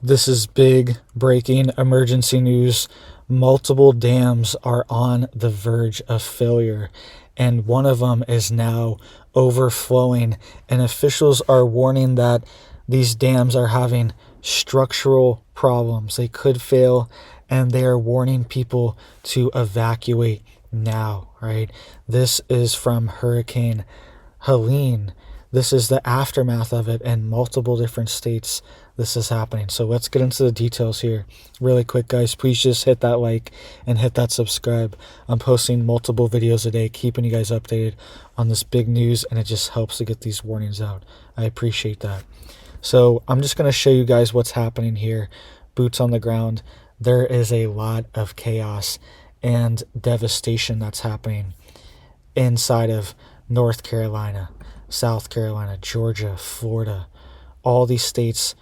This is big breaking emergency news. Multiple dams are on the verge of failure, and one of them is now overflowing. And officials are warning that these dams are having structural problems. They could fail, and they are warning people to evacuate now, right? This is from Hurricane Helene. This is the aftermath of it in multiple different states. This is happening. So let's get into the details here really quick, guys. Please just hit that like and hit that subscribe. I'm posting multiple videos a day, keeping you guys updated on this big news, and it just helps to get these warnings out. I appreciate that. So I'm just going to show you guys what's happening here. Boots on the ground. There is a lot of chaos and devastation that's happening inside of North Carolina, South Carolina, Georgia, Florida. All these states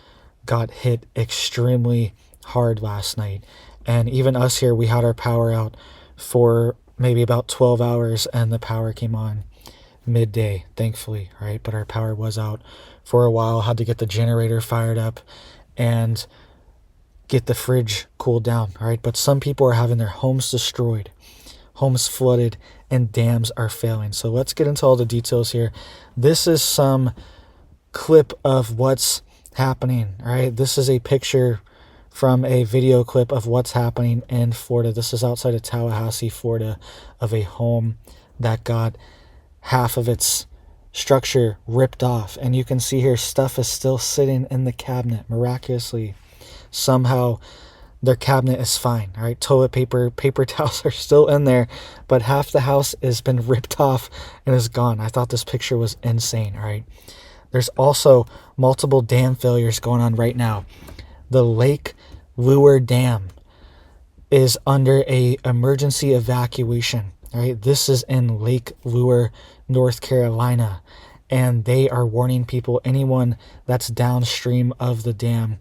got hit extremely hard last night. And even us here, we had our power out for maybe about 12 hours, and the power came on midday, thankfully, right? But our power was out for a while. Had to get the generator fired up and get the fridge cooled down, right? But some people are having their homes destroyed, homes flooded, and dams are failing. So let's get into all the details here. This is some clip of what's happening, right? This is a picture from a video clip of what's happening in Florida. This is outside of Tallahassee, Florida, of a home that got half of its structure ripped off. And you can see here stuff is still sitting in the cabinet. Miraculously, somehow their cabinet is fine, all right? Toilet paper, paper towels are still in there, but half the house has been ripped off and is gone. I thought this picture was insane, all right? There's also multiple dam failures going on right now. The Lake Lure Dam is under a emergency evacuation, all right? This is in Lake Lure, North Carolina, and they are warning people, anyone that's downstream of the dam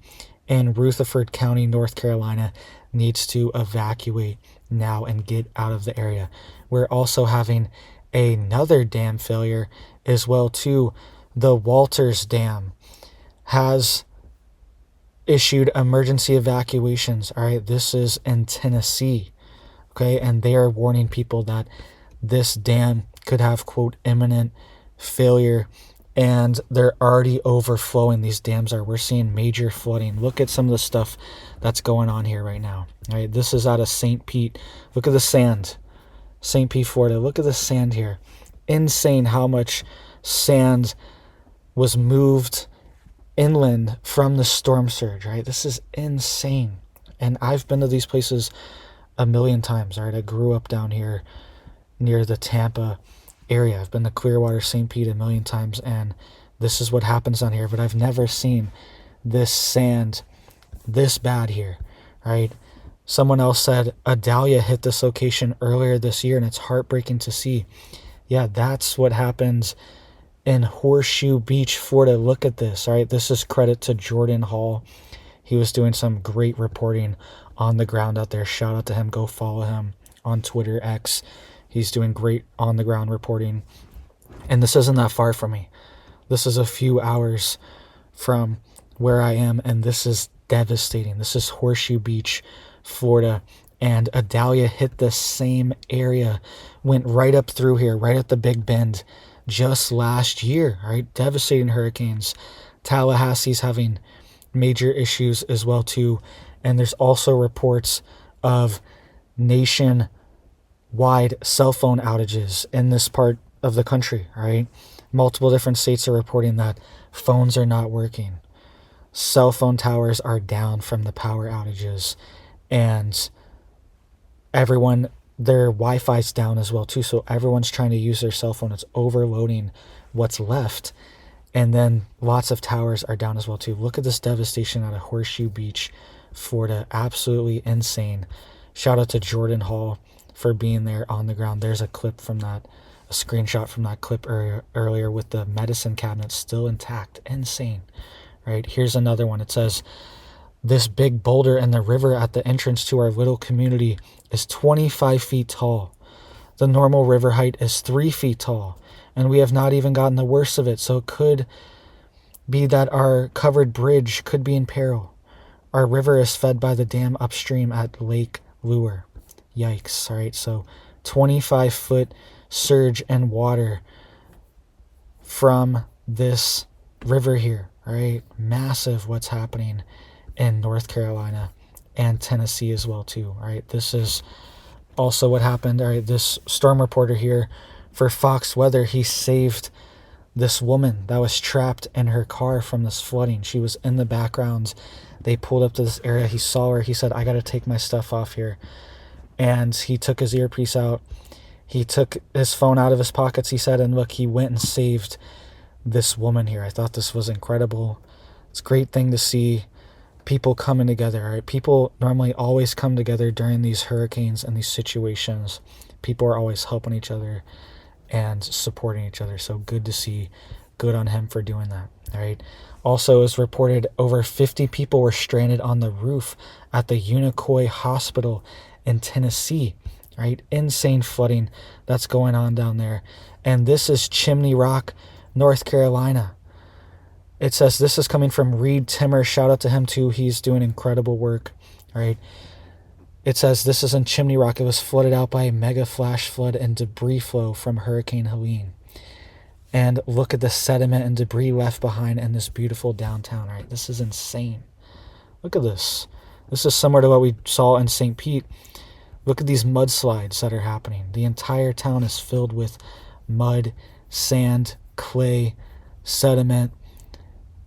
in Rutherford County, North Carolina, needs to evacuate now and get out of the area. We're also having another dam failure as well too. The Walters Dam has issued emergency evacuations. All right, this is in Tennessee, okay, and they are warning people that this dam could have, quote, imminent failure, and they're already overflowing. These dams are. We're seeing major flooding. Look at some of the stuff that's going on here right now. All right, this is out of St. Pete. Look at the sand. St. Pete, Florida. Look at the sand here. Insane how much sand was moved inland from the storm surge, right? This is insane. And I've been to these places a million times, right? I grew up down here near the Tampa area. I've been to Clearwater, St. Pete a million times, and this is what happens down here. But I've never seen this sand this bad here, right? Someone else said a dahlia hit this location earlier this year, and it's heartbreaking to see. Yeah, that's what happens in Horseshoe Beach, Florida. Look at this, all right? This is credit to Jordan Hall. He was doing some great reporting on the ground out there. Shout out to him. Go follow him on Twitter, X. He's doing great on the ground reporting. And this isn't that far from me. This is a few hours from where I am, and this is devastating. This is Horseshoe Beach, Florida, and a dahlia hit the same area, went right up through here, right at the Big Bend, just last year, right? Devastating hurricanes. Tallahassee's having major issues as well too, and there's also reports of nationwide cell phone outages in this part of the country, right? Multiple different states are reporting that phones are not working. Cell phone towers are down from the power outages, and everyone, their Wi-Fi's down as well too, so everyone's trying to use their cell phone. It's overloading what's left, and then lots of towers are down as well too. Look at this devastation out of Horseshoe Beach, Florida. Absolutely insane. Shout out to Jordan Hall for being there on the ground. There's a clip from that, a screenshot from that clip earlier with the medicine cabinet still intact. Insane, right? Here's another one. It says, this big boulder in the river at the entrance to our little community is 25 feet tall. The normal river height is 3 feet tall, and we have not even gotten the worst of it. So it could be that our covered bridge could be in peril. Our river is fed by the dam upstream at Lake Lure. Yikes. All right. So 25-foot surge in water from this river here. All right. Massive what's happening in North Carolina and Tennessee as well too. All right. This is also what happened. All right. This storm reporter here for Fox Weather, he saved this woman that was trapped in her car from this flooding. She was in the background. They pulled up to this area. He saw her. He said, I got to take my stuff off here. And he took his earpiece out. He took his phone out of his pockets, he said, and look, he went and saved this woman here. I thought this was incredible. It's a great thing to see people coming together. Right? People normally always come together during these hurricanes and these situations. People are always helping each other and supporting each other. So good to see. Good on him for doing that. All right. Also, as reported, over 50 people were stranded on the roof at the Unicoi Hospital in Tennessee. Right? Insane flooding that's going on down there. And this is Chimney Rock, North Carolina. It says this is coming from Reed Timmer. Shout out to him too. He's doing incredible work. All right. It says this is in Chimney Rock. It was flooded out by a mega flash flood and debris flow from Hurricane Helene. And look at the sediment and debris left behind in this beautiful downtown. Right? This is insane. Look at this. This is similar to what we saw in St. Pete. Look at these mudslides that are happening. The entire town is filled with mud, sand, clay, sediment.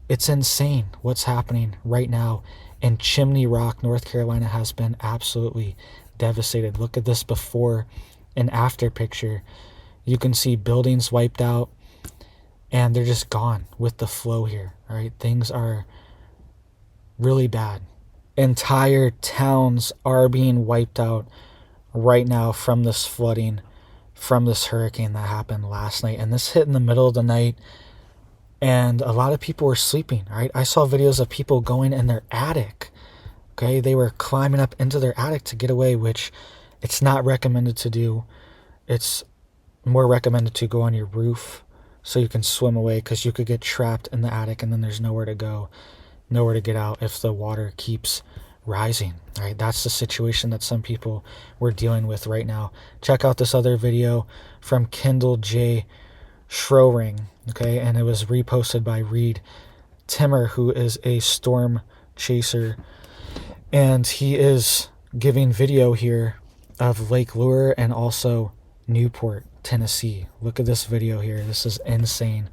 It's insane what's happening right now. And Chimney Rock, North Carolina has been absolutely devastated. Look at this before and after picture. You can see buildings wiped out and they're just gone with the flow here. All right, things are really bad. Entire towns are being wiped out right now from this flooding, from this hurricane that happened last night. And this hit in the middle of the night and a lot of people were sleeping. Right? I saw videos of people going in their attic. Okay, they were climbing up into their attic to get away, which it's not recommended to do. It's more recommended to go on your roof so you can swim away, because you could get trapped in the attic and then there's nowhere to go, nowhere to get out if the water keeps rising. All right, that's the situation that some people were dealing with right now. Check out this other video from Kendall J. Schroering, okay, and it was reposted by Reed Timmer, who is a storm chaser, and he is giving video here of Lake Lure and also Newport, Tennessee. Look at this video here. This is insane.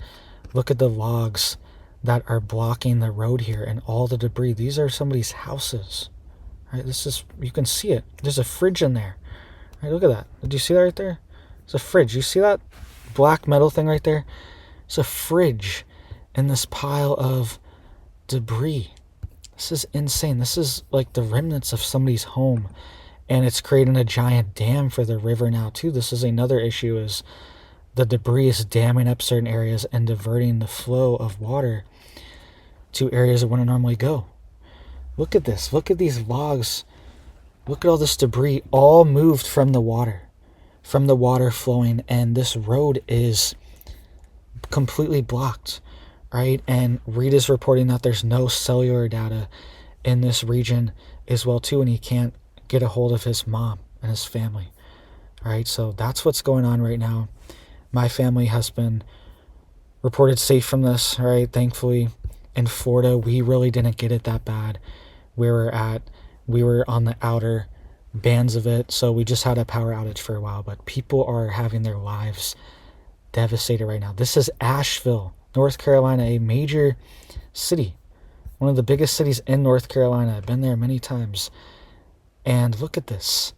Look at the logs that are blocking the road here and all the debris. These are somebody's houses. Right? This is, you can see it. There's a fridge in there. Right? Look at that. Did you see that right there? It's a fridge. You see that black metal thing right there? It's a fridge in this pile of debris. This is insane. This is like the remnants of somebody's home, and it's creating a giant dam for the river now too. This is another issue, is the debris is damming up certain areas and diverting the flow of water to areas it wouldn't normally go. Look at this. Look at these logs. Look at all this debris, all moved from the water flowing, and this road is completely blocked, right? And Reed is reporting that there's no cellular data in this region as well too, and he can't get a hold of his mom and his family. All right, so that's what's going on right now. My family has been reported safe from this, all right? Thankfully, in Florida, we really didn't get it that bad. We were on the outer bands of it, so we just had a power outage for a while, but people are having their lives devastated right now. This is Asheville, North Carolina, a major city, one of the biggest cities in North Carolina. I've been there many times. And look at this.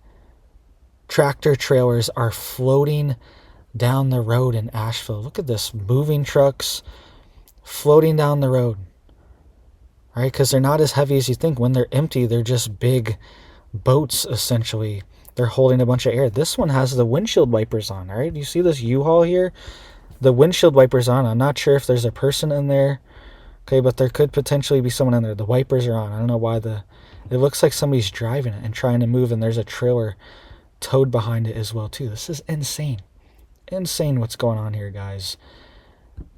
Tractor trailers are floating down the road in Asheville. Look at this. Moving trucks floating down the road. All right, because they're not as heavy as you think. When they're empty, they're just big boats, essentially. They're holding a bunch of air. This one has the windshield wipers on, all right? You see this U-Haul here? The windshield wipers on. I'm not sure if there's a person in there. Okay, but there could potentially be someone in there. The wipers are on. I don't know why it looks like somebody's driving it and trying to move, and there's a trailer towed behind it as well, too. This is insane. Insane what's going on here, guys.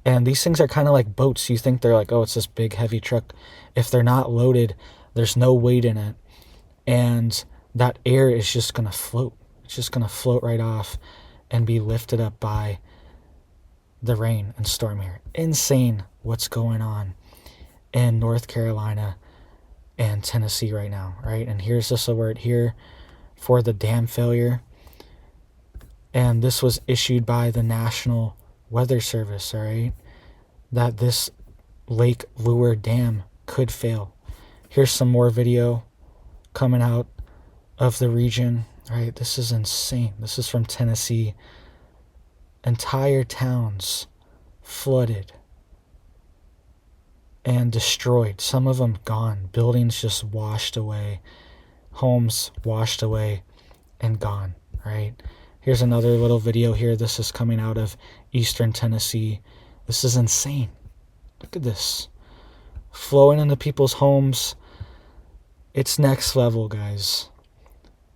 And these things are kind of like boats. You think they're like, oh, it's this big, heavy truck. If they're not loaded There's no weight in it. And that air is just going to float. It's just going to float right off and be lifted up by the rain and storm air. Insane what's going on in North Carolina and Tennessee right now, right? And here's this alert here for the dam failure. And this was issued by the National Weather Service, all right? That this Lake Lure Dam could fail. Here's some more video coming out of the region, right? This is insane. This is from Tennessee. Entire towns flooded and destroyed. Some of them gone. Buildings just washed away. Homes washed away and gone, right? Here's another little video here. This is coming out of eastern Tennessee. This is insane. Look at this. Flowing into people's homes. It's next level, guys.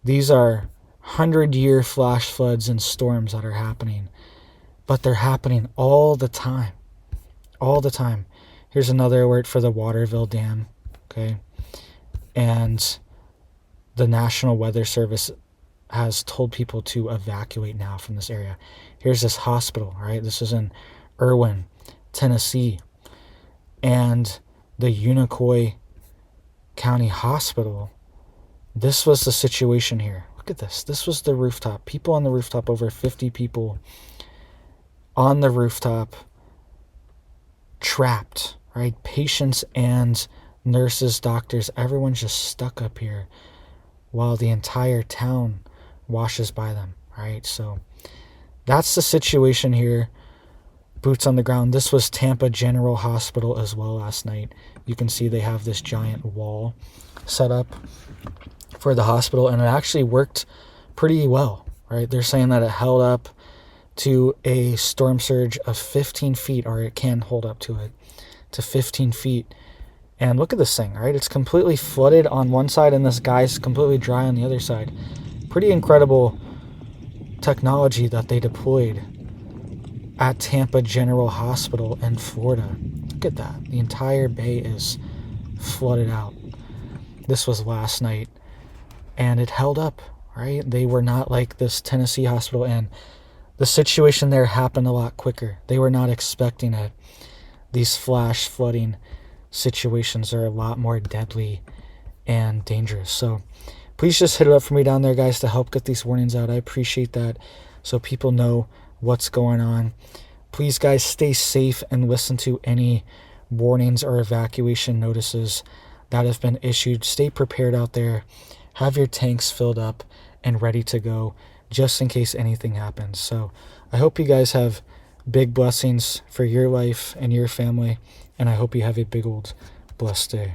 These are 100-year flash floods and storms that are happening. But they're happening all the time. All the time. Here's another alert for the Waterville Dam. Okay. And the National Weather Service has told people to evacuate now from this area. Here's this hospital, right? This is in Irwin, Tennessee. And the Unicoi County Hospital, this was the situation here. Look at this. This was the rooftop. People on the rooftop, over 50 people on the rooftop, trapped, right? Patients and nurses, doctors, everyone's just stuck up here while the entire town washes by them, right? So that's the situation here. Boots on the ground. This was Tampa General Hospital as well last night. You can see they have this giant wall set up for the hospital, and it actually worked pretty well, right? They're saying that it held up to a storm surge of 15 feet, or it can hold up to it, to 15 feet. And look at this thing, right? It's completely flooded on one side, and this guy's completely dry on the other side. Pretty incredible technology that they deployed at Tampa General Hospital in Florida. Look at that. The entire bay is flooded out. This was last night, and it held up, right? They were not like this Tennessee hospital, and the situation there happened a lot quicker. They were not expecting it. These flash flooding situations are a lot more deadly and dangerous. So please just hit it up for me down there, guys, to help get these warnings out. I appreciate that, so people know what's going on. Please, guys, stay safe and listen to any warnings or evacuation notices that have been issued. Stay prepared out there. Have your tanks filled up and ready to go just in case anything happens. So I hope you guys have big blessings for your life and your family, and I hope you have a big old blessed day.